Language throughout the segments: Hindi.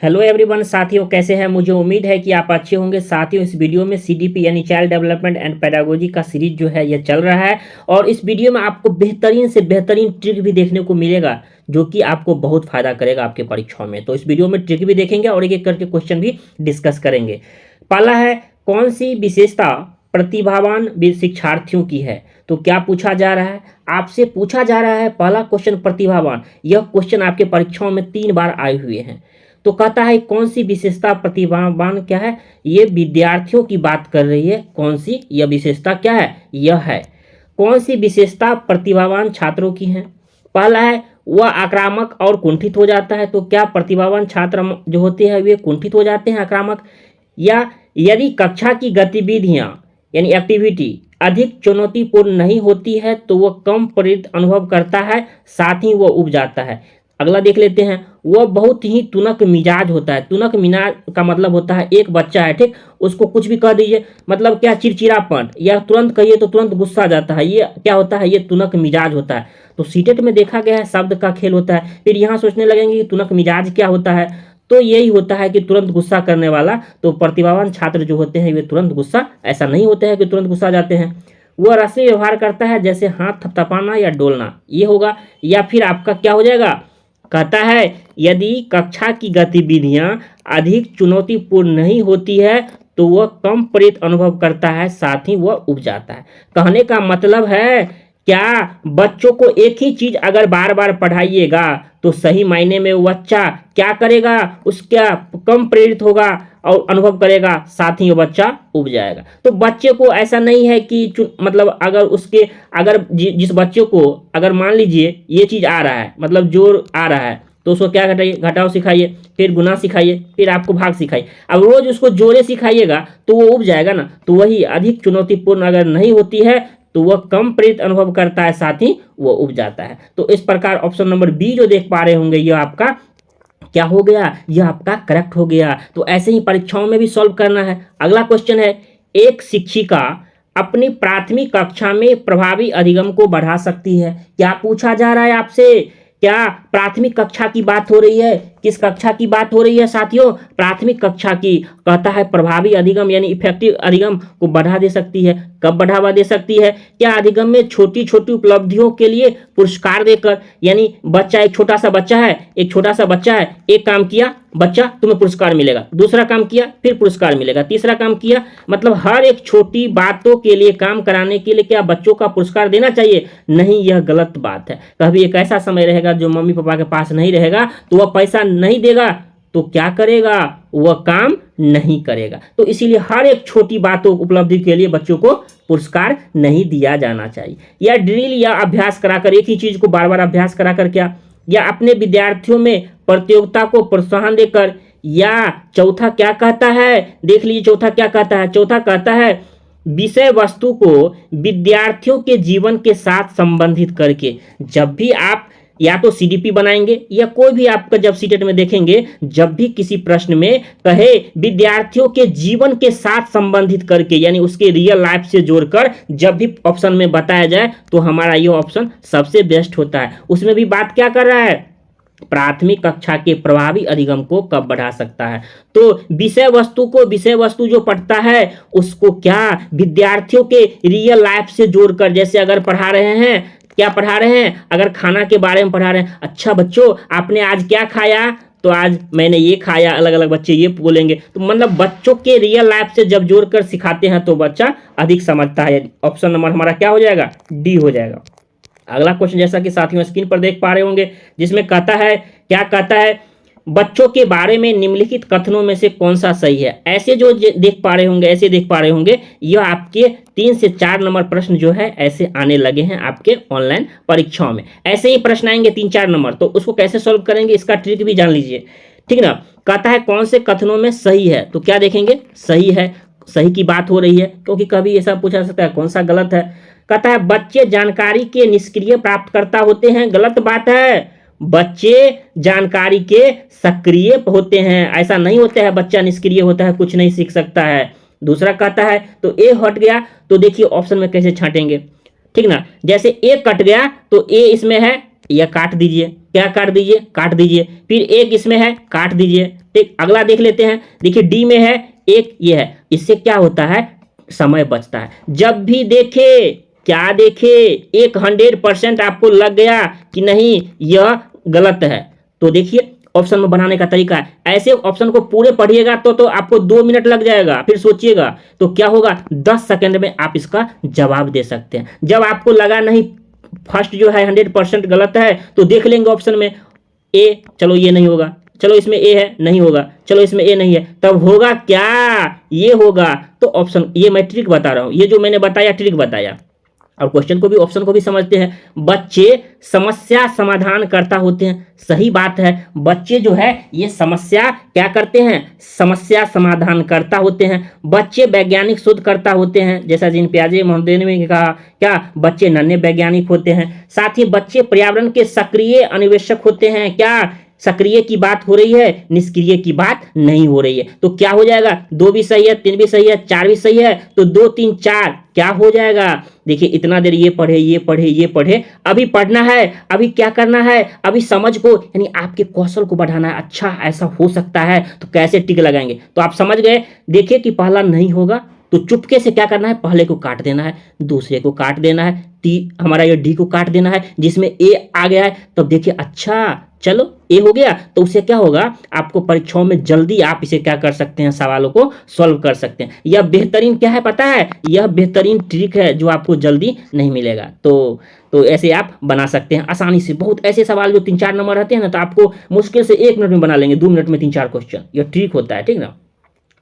हेलो एवरीवन साथियों, कैसे हैं। मुझे उम्मीद है कि आप अच्छे होंगे। साथियों, इस वीडियो में सीडीपी यानी चाइल्ड डेवलपमेंट एंड पेडागोजी का सीरीज जो है यह चल रहा है और इस वीडियो में आपको बेहतरीन से बेहतरीन ट्रिक भी देखने को मिलेगा जो कि आपको बहुत फायदा करेगा आपके परीक्षाओं में। तो इस वीडियो में ट्रिक भी देखेंगे और एक एक करके क्वेश्चन भी डिस्कस करेंगे। पहला है, कौन सी विशेषता प्रतिभावान शिक्षार्थियों की है। तो क्या पूछा जा रहा है, आपसे पूछा जा रहा है पहला क्वेश्चन प्रतिभावान। यह क्वेश्चन आपके परीक्षाओं में 3 बार आए हुए हैं। तो कहता है कौन सी विशेषता प्रतिभावान क्या है, ये विद्यार्थियों की बात कर रही है। कौन सी यह विशेषता क्या है, यह है। कौन सी विशेषता प्रतिभावान छात्रों की है। पहला है, वह आक्रामक और कुंठित हो जाता है। तो क्या प्रतिभावान छात्र जो होते हैं वे कुंठित हो जाते हैं, आक्रामक। या यदि कक्षा की गतिविधियां यानी एक्टिविटी अधिक चुनौतीपूर्ण नहीं होती है तो वह कम प्रेरित अनुभव करता है, साथ ही वह उब जाता है। अगला देख लेते हैं, वह बहुत ही तुनक मिजाज होता है। तुनक मिजाज का मतलब होता है एक बच्चा है, ठीक, उसको कुछ भी कह दीजिए, मतलब क्या, चिड़चिड़ापन, या तुरंत कहिए तो तुरंत गुस्सा आ जाता है। ये क्या होता है, ये तुनक मिजाज होता है। तो सीटेट में देखा गया है शब्द का खेल होता है। फिर यहाँ सोचने लगेंगे कि तुनक मिजाज क्या होता है, तो यही होता है कि तुरंत गुस्सा करने वाला। तो प्रतिभावान छात्र जो होते हैं वे तुरंत गुस्सा, ऐसा नहीं होते हैं कि तुरंत गुस्सा आ जाते हैं। वह रसीय व्यवहार करता है, जैसे हाथ थपथपाना या डोलना, ये होगा। या फिर आपका क्या हो जाएगा, कहता है यदि कक्षा की गतिविधियां अधिक चुनौतीपूर्ण नहीं होती है तो वह कम प्रेरित अनुभव करता है, साथ ही वह उब जाता है। कहने का मतलब है क्या, बच्चों को एक ही चीज अगर बार बार पढ़ाइएगा तो सही मायने में वो बच्चा क्या करेगा, उसका कम प्रेरित होगा और अनुभव करेगा, साथ ही वो बच्चा उब जाएगा। तो बच्चे को ऐसा नहीं है कि मतलब अगर उसके अगर जिस बच्चे को अगर मान लीजिए ये चीज आ रहा है, मतलब जोर आ रहा है, तो उसको क्या घटाइए, घटाओ सिखाइए, फिर गुना सिखाइए, फिर आपको भाग सिखाइए। अब रोज उसको जोड़े सिखाइएगा तो वो उब जाएगा ना। तो वही अधिक चुनौतीपूर्ण अगर नहीं होती है तो वह कम प्रेरित अनुभव करता है, साथ ही वह उब जाता है। तो इस प्रकार ऑप्शन नंबर बी जो देख पा रहे होंगे यह आपका क्या हो गया, यह आपका करेक्ट हो गया। तो ऐसे ही परीक्षाओं में भी सॉल्व करना है। अगला क्वेश्चन है, एक शिक्षिका अपनी प्राथमिक कक्षा में प्रभावी अधिगम को बढ़ा सकती है। क्या पूछा जा रहा है आपसे, क्या प्राथमिक कक्षा की बात हो रही है, किस कक्षा की बात हो रही है साथियों, प्राथमिक कक्षा की। कहता है प्रभावी अधिगम यानी इफेक्टिव अधिगम को बढ़ा दे सकती है। कब बढ़ावा दे सकती है, क्या अधिगम में छोटी छोटी उपलब्धियों के लिए पुरस्कार देकर। यानी बच्चा, एक छोटा सा बच्चा है, एक छोटा सा बच्चा है, एक काम किया बच्चा, तुम्हें पुरस्कार मिलेगा। दूसरा काम किया, फिर पुरस्कार मिलेगा। तीसरा काम किया, मतलब हर एक छोटी बातों के लिए, काम कराने के लिए क्या बच्चों का पुरस्कार देना चाहिए, नहीं, यह गलत बात है। कभी एक ऐसा समय रहेगा जो मम्मी पापा के पास नहीं रहेगा तो वह पैसा नहीं देगा तो क्या करेगा, वह काम नहीं करेगा। तो इसीलिए हर एक छोटी बातों उपलब्धि के लिए बच्चों को पुरस्कार नहीं दिया जाना चाहिए। या ड्रिल या अभ्यास कराकर, एक ही चीज को बार बार अभ्यास कराकर, क्या, या अपने विद्यार्थियों में प्रतियोगिता को प्रोत्साहन देकर। या चौथा क्या कहता है, देख लीजिए चौथा क्या कहता है। चौथा कहता है विषय वस्तु को विद्यार्थियों के जीवन के साथ संबंधित करके। जब भी आप या तो सीडीपी बनाएंगे या कोई भी आपका जब सीटेट में देखेंगे, जब भी किसी प्रश्न में कहे विद्यार्थियों के जीवन के साथ संबंधित करके, यानी उसके रियल लाइफ से जोड़कर जब भी ऑप्शन में बताया जाए तो हमारा ये ऑप्शन सबसे बेस्ट होता है। उसमें भी बात क्या कर रहा है, प्राथमिक कक्षा के प्रभावी अधिगम को कब बढ़ा सकता है। तो विषय वस्तु जो पढ़ता है उसको क्या, विद्यार्थियों के रियल लाइफ से जोड़कर। जैसे अगर पढ़ा रहे हैं, क्या पढ़ा रहे हैं, अगर खाना के बारे में पढ़ा रहे हैं, अच्छा बच्चों आपने आज क्या खाया, तो आज मैंने ये खाया, अलग अलग बच्चे ये बोलेंगे। तो मतलब बच्चों के रियल लाइफ से जब जोड़कर सिखाते हैं तो बच्चा अधिक समझता है। ऑप्शन नंबर हमारा क्या हो जाएगा, डी हो जाएगा। अगला क्वेश्चन जैसा कि साथियों स्क्रीन पर देख पा रहे होंगे, जिसमें कहता है, क्या कहता है, बच्चों के बारे में निम्नलिखित कथनों में से कौन सा सही है। ऐसे जो देख पा रहे होंगे, ऐसे देख पा रहे होंगे, यह आपके 3 से 4 नंबर प्रश्न जो है ऐसे आने लगे हैं आपके ऑनलाइन परीक्षाओं में। ऐसे ही प्रश्न आएंगे 3-4 नंबर, तो उसको कैसे सॉल्व करेंगे इसका ट्रिक भी जान लीजिए, ठीक ना। कहता है कौन से कथनों में सही है, तो क्या देखेंगे, सही है, सही की बात हो रही है, क्योंकि कभी ऐसा पूछा सकता है कौन सा गलत है। कहता है बच्चे जानकारी के निष्क्रिय प्राप्तकर्ता होते हैं, गलत बात है। बच्चे जानकारी के सक्रिय होते हैं, ऐसा नहीं होता है बच्चा निष्क्रिय होता है, कुछ नहीं सीख सकता है। दूसरा कहता है, तो ए हट गया, तो देखिए ऑप्शन में कैसे छांटेंगे, ठीक ना। जैसे ए कट गया तो ए इसमें है, यह काट दीजिए, क्या काट दीजिए, काट दीजिए। फिर एक इसमें है, काट दीजिए, ठीक, अगला देख लेते हैं। देखिए डी में है एक ये है, इससे क्या होता है, समय बचता है। जब भी देखे क्या देखे, 100% आपको लग गया कि नहीं यह गलत है, तो देखिए ऑप्शन में बनाने का तरीका है, ऐसे ऑप्शन को पूरे पढ़िएगा तो आपको 2 मिनट लग जाएगा, फिर सोचिएगा तो क्या होगा, 10 सेकंड में आप इसका जवाब दे सकते हैं। जब आपको लगा नहीं फर्स्ट जो है 100% गलत है, तो देख लेंगे ऑप्शन में ए, चलो ये नहीं होगा, चलो इसमें ए है, नहीं होगा, चलो इसमें ए नहीं है, तब होगा क्या, ये होगा। तो ऑप्शन, ये मैं ट्रिक बता रहा हूं, ये जो मैंने बताया ट्रिक बताया, और क्वेश्चन को भी ऑप्शन को भी समझते हैं। बच्चे समस्या समाधान करता होते हैं, सही बात है, बच्चे जो है ये समस्या क्या करते हैं, समस्या समाधान करता होते हैं। बच्चे वैज्ञानिक शोध करता होते हैं, जैसा जिन प्याजे महोदय ने कहा, क्या बच्चे नन्हे वैज्ञानिक होते हैं। साथ ही बच्चे पर्यावरण के सक्रिय अन्वेषक होते हैं, क्या सक्रिय की बात हो रही है, निष्क्रिय की बात नहीं हो रही है। तो क्या हो जाएगा, 2 भी सही है, 3 भी सही है, 4 भी सही है, तो 2 3 4 क्या हो जाएगा। देखिए इतना देर ये पढ़े ये पढ़े ये पढ़े, अभी पढ़ना है, अभी क्या करना है, अभी समझ को यानी आपके कौशल को बढ़ाना है। अच्छा ऐसा हो सकता है, तो कैसे टिक लगाएंगे, तो आप समझ गए। देखिए कि पहला नहीं होगा तो चुपके से क्या करना है, पहले को काट देना है, दूसरे को काट देना है, हमारा ये डी को काट देना है, जिसमें ए आ गया है। तब देखिए अच्छा चलो ए हो गया, तो उससे क्या होगा, आपको परीक्षाओं में जल्दी आप इसे क्या कर सकते हैं, सवालों को सॉल्व कर सकते हैं। यह बेहतरीन क्या है पता है, यह बेहतरीन ट्रिक है जो आपको जल्दी नहीं मिलेगा। तो ऐसे आप बना सकते हैं आसानी से। बहुत ऐसे सवाल जो 3-4 नंबर रहते हैं ना, तो आपको मुश्किल से 1 मिनट में बना लेंगे, 2 मिनट में 3-4 क्वेश्चन, यह ट्रिक होता है, ठीक ना।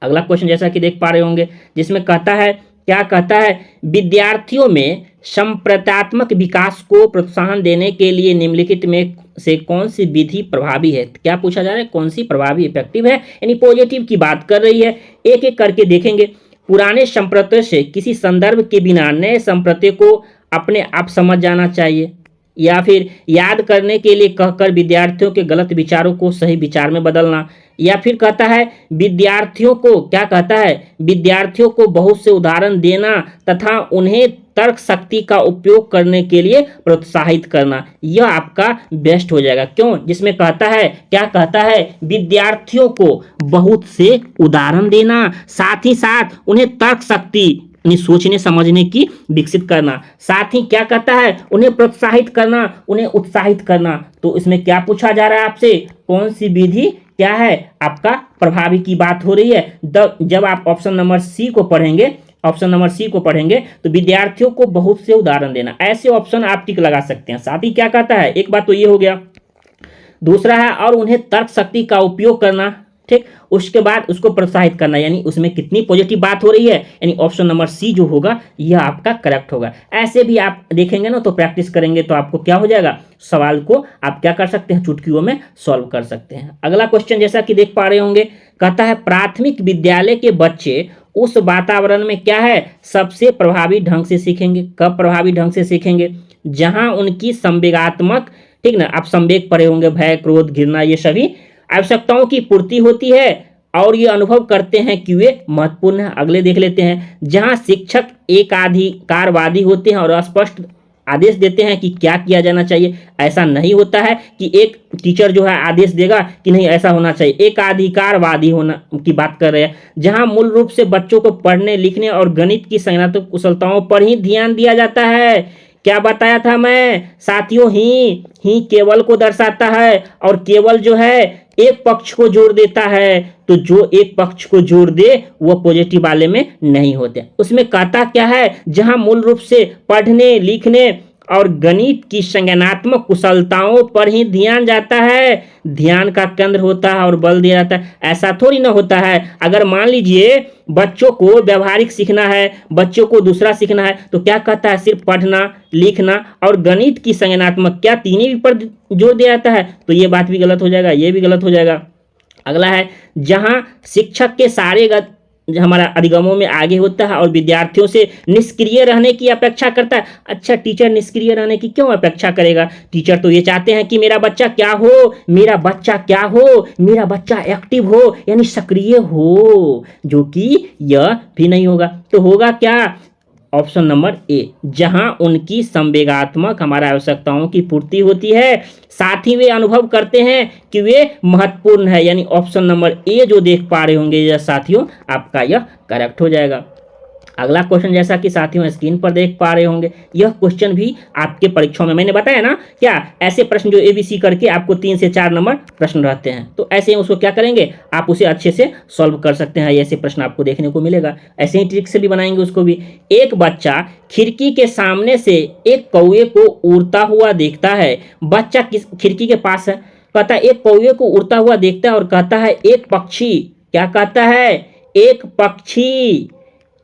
अगला क्वेश्चन जैसा कि देख पा रहे होंगे, जिसमें कहता है, क्या कहता है, विद्यार्थियों में संप्रत्यात्मक विकास को प्रोत्साहन देने के लिए निम्नलिखित में से कौन सी विधि प्रभावी है। क्या पूछा जा रहा है, कौन सी प्रभावी इफेक्टिव है, यानी पॉजिटिव की बात कर रही है। एक एक करके देखेंगे। पुराने संप्रत्य से किसी संदर्भ के बिना नए संप्रत्य को अपने आप समझ जाना चाहिए, या फिर याद करने के लिए कहकर विद्यार्थियों के गलत विचारों को सही विचार में बदलना, या फिर कहता है विद्यार्थियों को, क्या कहता है, विद्यार्थियों को बहुत से उदाहरण देना तथा उन्हें तर्क शक्ति का उपयोग करने के लिए प्रोत्साहित करना। यह आपका बेस्ट हो जाएगा। क्यों, जिसमें कहता है, क्या कहता है, विद्यार्थियों को बहुत से उदाहरण देना, साथ ही साथ उन्हें तर्क शक्ति सोचने समझने की विकसित करना, साथ ही क्या कहता है, उन्हें प्रोत्साहित करना, उन्हें उत्साहित करना। तो इसमें क्या पूछा जा रहा है आपसे, कौन सी विधि क्या है आपका प्रभावी की बात हो रही है। जब आप ऑप्शन नंबर सी को पढ़ेंगे, ऑप्शन नंबर सी को पढ़ेंगे, तो विद्यार्थियों को बहुत से उदाहरण देना, ऐसे ऑप्शन आप टिक लगा सकते हैं। साथ ही क्या कहता है, एक बात तो ये हो गया, दूसरा है और उन्हें तर्क शक्ति का उपयोग करना, ठीक, उसके बाद उसको प्रोत्साहित करना, यानी उसमें कितनी पॉजिटिव बात हो रही है, यानी ऑप्शन नंबर सी जो होगा यह आपका करेक्ट होगा। ऐसे भी आप देखेंगे ना, तो प्रैक्टिस करेंगे तो आपको क्या हो जाएगा, सवाल को आप क्या कर सकते हैं, चुटकियों में सॉल्व कर सकते हैं। अगला क्वेश्चन जैसा कि देख पा रहे होंगे, कहता है प्राथमिक विद्यालय के बच्चे उस वातावरण में क्या है, सबसे प्रभावी ढंग से सीखेंगे। कब प्रभावी ढंग से सीखेंगे, जहां उनकी संवेगात्मक, ठीक ना, आप संवेग पढ़े होंगे, भय क्रोध घृणा, ये सभी आवश्यकताओं की पूर्ति होती है और ये अनुभव करते हैं कि वे महत्वपूर्ण है। अगले देख लेते हैं, जहां शिक्षक एकाधिकारवादी होते हैं और स्पष्ट आदेश देते हैं कि क्या किया जाना चाहिए। ऐसा नहीं होता है कि एक टीचर जो है आदेश देगा कि नहीं ऐसा होना चाहिए, एकाधिकारवादी होना की बात कर रहे हैं। जहां मूल रूप से बच्चों को पढ़ने लिखने और गणित की संज्ञानात्मक कुशलताओं पर ही ध्यान दिया जाता है। क्या बताया था मैं साथियों, ही केवल को दर्शाता है और केवल जो है एक पक्ष को जोड़ देता है। तो जो एक पक्ष को जोड़ दे वो पॉजिटिव वाले में नहीं होते। उसमें कहता क्या है, जहां मूल रूप से पढ़ने लिखने और गणित की संज्ञानात्मक कुशलताओं पर ही ध्यान जाता है, ध्यान का केंद्र होता है और बल दिया जाता है। ऐसा थोड़ी ना होता है। अगर मान लीजिए बच्चों को व्यवहारिक सीखना है, बच्चों को दूसरा सीखना है, तो क्या कहता है, सिर्फ पढ़ना लिखना और गणित की संज्ञानात्मक क्या तीनों पर जोर दिया जाता है, तो ये बात भी गलत हो जाएगा, ये भी गलत हो जाएगा। अगला है, जहां शिक्षक के सारे हमारा अधिगमों में आगे होता है और विद्यार्थियों से निष्क्रिय रहने की अपेक्षा करता है। अच्छा, टीचर निष्क्रिय रहने की क्यों अपेक्षा करेगा, टीचर तो ये चाहते हैं कि मेरा बच्चा क्या हो, मेरा बच्चा क्या हो, मेरा बच्चा एक्टिव हो, यानी सक्रिय हो, जो कि यह भी नहीं होगा। तो होगा क्या, ऑप्शन नंबर ए, जहां उनकी संवेगात्मक हमारा आवश्यकताओं की पूर्ति होती है, साथ ही वे अनुभव करते हैं कि वे महत्वपूर्ण है। यानी ऑप्शन नंबर ए जो देख पा रहे होंगे यह साथियों, आपका यह करेक्ट हो जाएगा। अगला क्वेश्चन जैसा कि साथियों स्क्रीन पर देख पा रहे होंगे, यह क्वेश्चन भी आपके परीक्षाओं में, मैंने बताया ना क्या, ऐसे प्रश्न जो ABC करके आपको 3 से 4 नंबर प्रश्न रहते हैं, तो ऐसे ही उसको क्या करेंगे, आप उसे अच्छे से सॉल्व कर सकते हैं। ऐसे प्रश्न आपको देखने को मिलेगा, ऐसे ही ट्रिक से भी बनाएंगे उसको भी। एक बच्चा खिड़की के सामने से एक कौवे को उड़ता हुआ देखता है। बच्चा किस खिड़की के पास है, कहता है एक कौवे को उड़ता हुआ देखता है और कहता है एक पक्षी, क्या कहता है, एक पक्षी।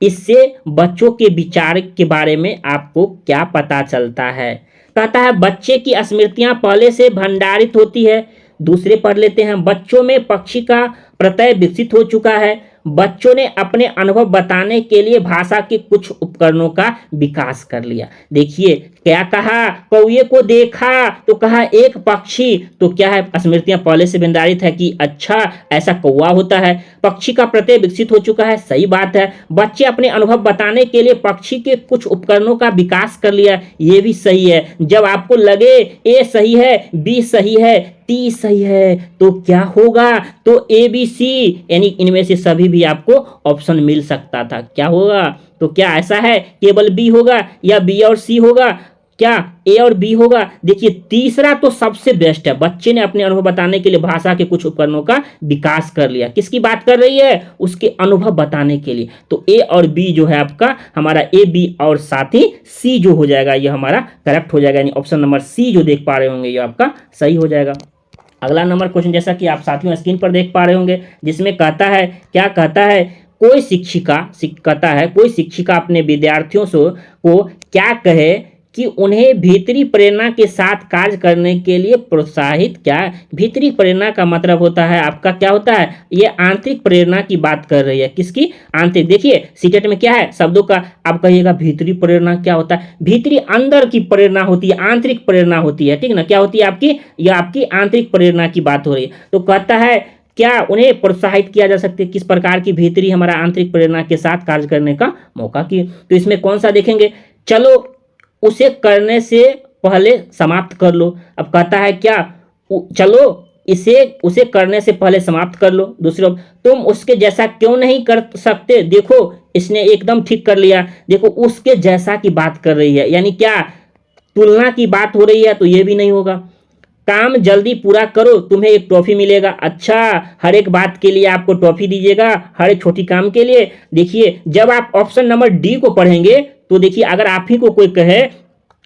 इससे बच्चों के विचार के बारे में आपको क्या पता चलता है। कहता है बच्चे की स्मृतियां पहले से भंडारित होती है। दूसरे पढ़ लेते हैं, बच्चों में पक्षी का प्रत्यय विकसित हो चुका है। बच्चों ने अपने अनुभव बताने के लिए भाषा के कुछ उपकरणों का विकास कर लिया। देखिए क्या कहा, कौवे को देखा तो कहा एक पक्षी, तो क्या है, स्मृतियां पहले से भंडारित है कि अच्छा ऐसा कौवा होता है। पक्षी का प्रत्यय विकसित हो चुका है, सही बात है। बच्चे अपने अनुभव बताने के लिए पक्षी के कुछ उपकरणों का विकास कर लिया, ये भी सही है। जब आपको लगे ए सही है, बी सही है, टी सही है, तो क्या होगा, तो ABC, यानी इनमें से सभी भी आपको ऑप्शन मिल सकता था। क्या होगा, तो क्या ऐसा है केवल बी होगा या बी और सी होगा, क्या ए और बी होगा। देखिए तीसरा तो सबसे बेस्ट है, बच्चे ने अपने अनुभव बताने के लिए भाषा के कुछ उपकरणों का विकास कर लिया। किसकी बात कर रही है, उसके अनुभव बताने के लिए। तो ए और बी जो है आपका हमारा ए बी और साथ ही सी जो हो जाएगा ये हमारा करेक्ट हो जाएगा, यानी ऑप्शन नंबर सी जो देख पा रहे होंगे ये आपका सही हो जाएगा। अगला नंबर क्वेश्चन जैसा कि आप साथियों स्क्रीन पर देख पा रहे होंगे, जिसमें कहता है, क्या कहता है, कोई शिक्षिका कहता है कोई शिक्षिका अपने विद्यार्थियों से को क्या कहे कि उन्हें भीतरी प्रेरणा के साथ कार्य करने के लिए प्रोत्साहित। क्या भीतरी प्रेरणा का मतलब होता है आपका क्या होता है, ये आंतरिक प्रेरणा की बात कर रही है। किसकी, आंतरिक। देखिए सीटेट में क्या है शब्दों का, आप कहिएगा भीतरी प्रेरणा क्या होता है, भीतरी अंदर की प्रेरणा होती है, आंतरिक प्रेरणा होती है, ठीक ना। क्या होती है आपकी, यह आपकी आंतरिक प्रेरणा की बात हो रही है। तो कहता है क्या उन्हें प्रोत्साहित किया जा सकता है, किस प्रकार की भीतरी हमारा आंतरिक प्रेरणा के साथ कार्य करने का मौका की। तो इसमें कौन सा देखेंगे, चलो उसे करने से पहले समाप्त कर लो। अब कहता है क्या, चलो उसे करने से पहले समाप्त कर लो। दूसरा, तुम उसके जैसा क्यों नहीं कर सकते, देखो इसने एकदम ठीक कर लिया। देखो उसके जैसा की बात कर रही है, यानी क्या तुलना की बात हो रही है, तो ये भी नहीं होगा। काम जल्दी पूरा करो, तुम्हें एक ट्रॉफी मिलेगा। अच्छा, हर एक बात के लिए आपको ट्रॉफी दीजिएगा, हर एक छोटी काम के लिए। देखिए जब आप ऑप्शन नंबर डी को पढ़ेंगे तो देखिए अगर आप ही को कोई कहे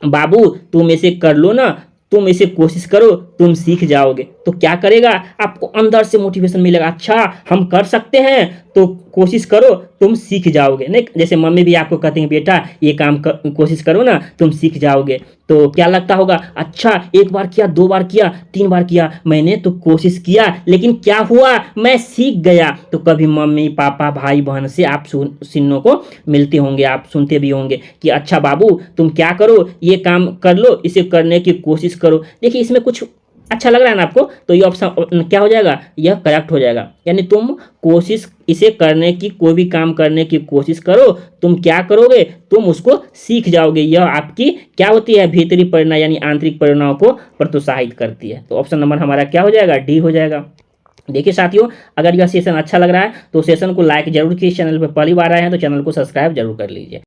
बाबू तुम इसे कर लो ना, तुम इसे कोशिश करो, तुम सीख जाओगे, तो क्या करेगा, आपको अंदर से मोटिवेशन मिलेगा। अच्छा हम कर सकते हैं, तो कोशिश करो, तुम सीख जाओगे। नहीं, जैसे मम्मी भी आपको कहती हैं बेटा ये काम कोशिश करो ना, तुम सीख जाओगे, तो क्या लगता होगा, अच्छा एक बार किया, 2 बार किया, 3 बार किया, मैंने तो कोशिश किया लेकिन क्या हुआ, मैं सीख गया। तो कभी मम्मी पापा भाई बहन से आप सुनने को मिलते होंगे, आप सुनते भी होंगे कि अच्छा बाबू तुम क्या करो, ये काम कर लो, इसे करने की कोशिश करो। देखिए इसमें कुछ अच्छा लग रहा है ना आपको, तो ये ऑप्शन क्या हो जाएगा, यह करेक्ट हो जाएगा। यानी तुम कोशिश इसे करने की, कोई भी काम करने की कोशिश करो, तुम क्या करोगे, तुम उसको सीख जाओगे। यह आपकी क्या होती है, भीतरी प्रेरणा यानी आंतरिक प्रेरणाओं को प्रोत्साहित करती है। तो ऑप्शन नंबर हमारा क्या हो जाएगा, डी हो जाएगा। देखिए साथियों अगर यह सेशन अच्छा लग रहा है तो सेशन को लाइक जरूर कीजिए, चैनल पर पहली बार आए हैं तो चैनल को सब्सक्राइब जरूर कर लीजिए।